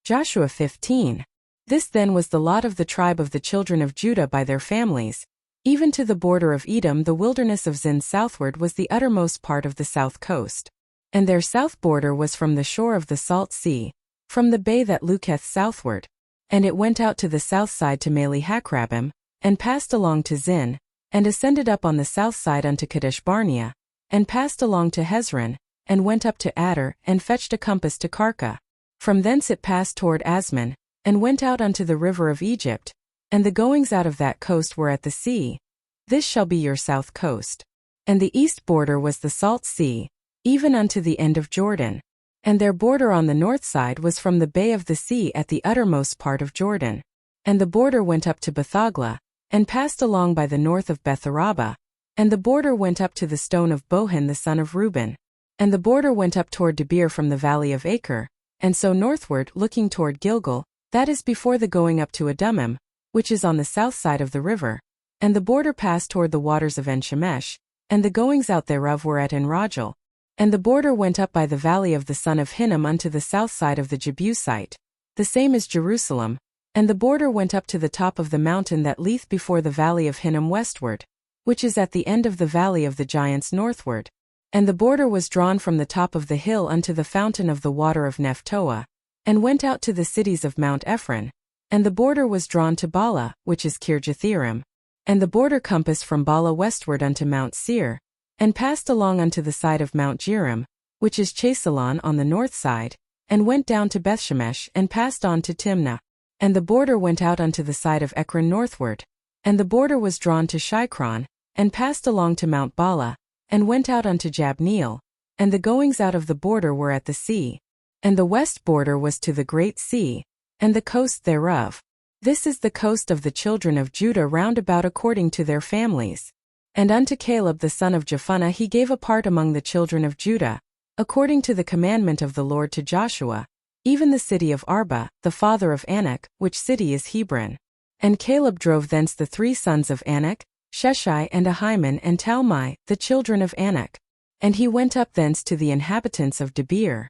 Joshua 15. This then was the lot of the tribe of the children of Judah by their families. Even to the border of Edom, the wilderness of Zin southward was the uttermost part of the south coast. And their south border was from the shore of the salt sea, from the bay that looketh southward. And it went out to the south side to Meli-Hakrabim, and passed along to Zin, and ascended up on the south side unto Kadesh-Barnea, and passed along to Hezron, and went up to Adar, and fetched a compass to Karka. From thence it passed toward Asmon, and went out unto the river of Egypt, and the goings out of that coast were at the sea. This shall be your south coast. And the east border was the salt sea, even unto the end of Jordan. And their border on the north side was from the bay of the sea at the uttermost part of Jordan. And the border went up to Bethagla, and passed along by the north of Betharaba. And the border went up to the stone of Bohan the son of Reuben. And the border went up toward Debir from the valley of Acre, and so northward looking toward Gilgal, that is before the going up to Adumim, which is on the south side of the river. And the border passed toward the waters of En-Shemesh, and the goings out thereof were at En-Rogel. And the border went up by the valley of the son of Hinnom unto the south side of the Jebusite, the same as Jerusalem. And the border went up to the top of the mountain that leath before the valley of Hinnom westward, which is at the end of the valley of the giants northward. And the border was drawn from the top of the hill unto the fountain of the water of Nephtoah, and went out to the cities of Mount Ephron. And the border was drawn to Bala, which is Kirjathjearim. And the border compassed from Bala westward unto Mount Seir, and passed along unto the side of Mount Jearim, which is Chesalon on the north side, and went down to Bethshemesh, and passed on to Timnah. And the border went out unto the side of Ekron northward. And the border was drawn to Shikron, and passed along to Mount Bala, and went out unto Jabneel. And the goings out of the border were at the sea. And the west border was to the great sea, and the coast thereof. This is the coast of the children of Judah round about according to their families. And unto Caleb the son of Jephunneh he gave a part among the children of Judah, according to the commandment of the Lord to Joshua, even the city of Arba, the father of Anak, which city is Hebron. And Caleb drove thence the 3 sons of Anak, Sheshai and Ahiman and Talmai, the children of Anak. And he went up thence to the inhabitants of Debir.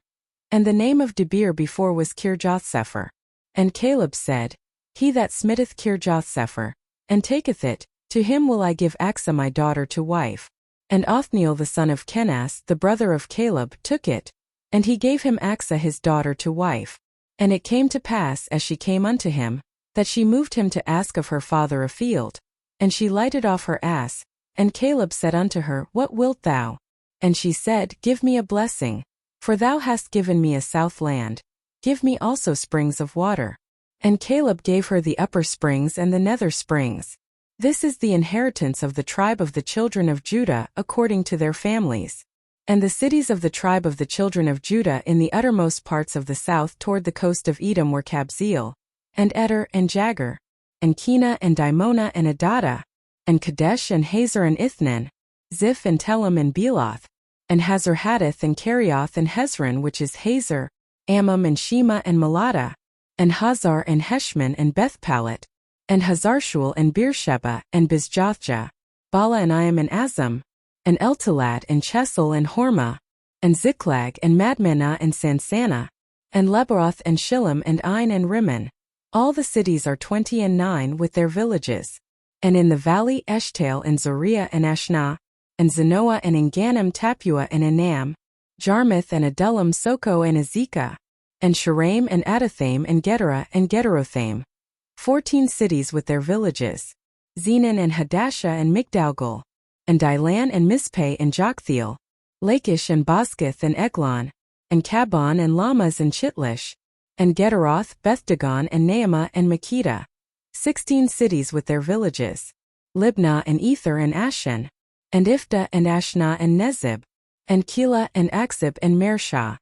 And the name of Debir before was Kirjathsepher. And Caleb said, He that smitteth Kirjathsepher, and taketh it, to him will I give Achsah my daughter to wife. And Othniel the son of Kenaz, the brother of Caleb, took it, and he gave him Achsah his daughter to wife. And it came to pass as she came unto him, that she moved him to ask of her father a field. And she lighted off her ass, and Caleb said unto her, What wilt thou? And she said, Give me a blessing. For thou hast given me a south land, give me also springs of water. And Caleb gave her the upper springs and the nether springs. This is the inheritance of the tribe of the children of Judah according to their families. And the cities of the tribe of the children of Judah in the uttermost parts of the south toward the coast of Edom were Kabzeel, and Eder and Jagur, and Kena and Dimonah and Adadah, and Kadesh and Hazor and Ithnan, Ziph and Telem and Bealoth, and Hazar-Haddath and Kerioth and Hezron which is Hazor, Ammam and Shema and Melada, and Hazar and Heshmon and Bethpalet, and Hazarshul and Beersheba and Bizjothjah, Bala and Iam and Azam, and Eltalad and Chesel and Hormah, and Ziklag and Madmenah and Sansannah, and Lebaroth and Shillim and Ain and Rimmon. All the cities are 29 with their villages. And in the valley Eshtael and Zoriah and Ashnah, and Zanoah and Engannim Tapua and Anam, Jarmuth and Adullam Soko and Azekah, and Sharaim and Adathaim and Gederah and Gederothaim. 14 cities with their villages. Zenan and Hadashah and Migdalgal, and Dilan and Mizpeh and Joktheel, Lachish and Bozkath and Eglon, and Kabon and Lamaz and Chitlish, and Gederoth, Bethdagon and Naamah and Makkedah. 16 cities with their villages. Libnah and Ether and Ashan, and Ifta and Ashnah and Nezib, and Keilah and Akzib and Mareshah.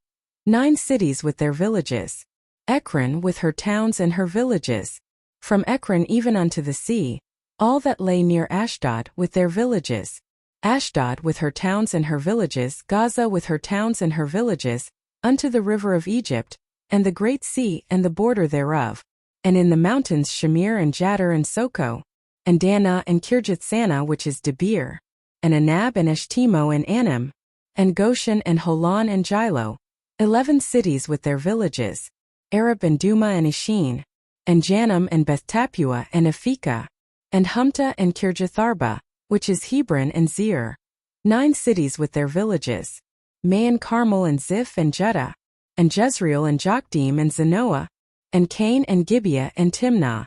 9 cities with their villages. Ekron with her towns and her villages. From Ekron even unto the sea, all that lay near Ashdod with their villages. Ashdod with her towns and her villages, Gaza with her towns and her villages, unto the river of Egypt, and the great sea and the border thereof. And in the mountains Shamir and Jattir and Soko, and Danah and Kirjath-Sanah which is Debir, and Anab and Eshtemo and Anam, and Goshen and Holon and Gilo. 11 cities with their villages. Arab and Duma and Ishin, and Janam and Beth-Tapua and Aphekah, and Humta and Kirjatharba, which is Hebron and Zir. 9 cities with their villages. Maon, Carmel and Ziph and Judah, and Jezreel and Jokdeam and Zanoah, and Cain and Gibeah and Timnah.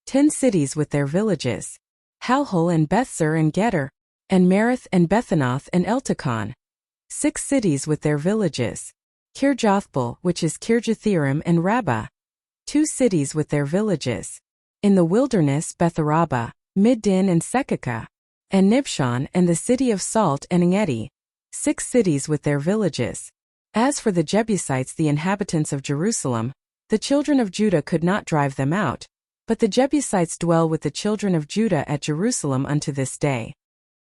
10 cities with their villages. Halhul and Bethzur and Geter, and Merith and Bethanoth and Eltekon. 6 cities with their villages. Kirjathbaal, which is Kirjatharim and Rabbah. 2 cities with their villages. In the wilderness Betharaba, Middin and Sekekah, and Nibshan and the city of Salt and Engedi. 6 cities with their villages. As for the Jebusites, the inhabitants of Jerusalem, the children of Judah could not drive them out, but the Jebusites dwell with the children of Judah at Jerusalem unto this day.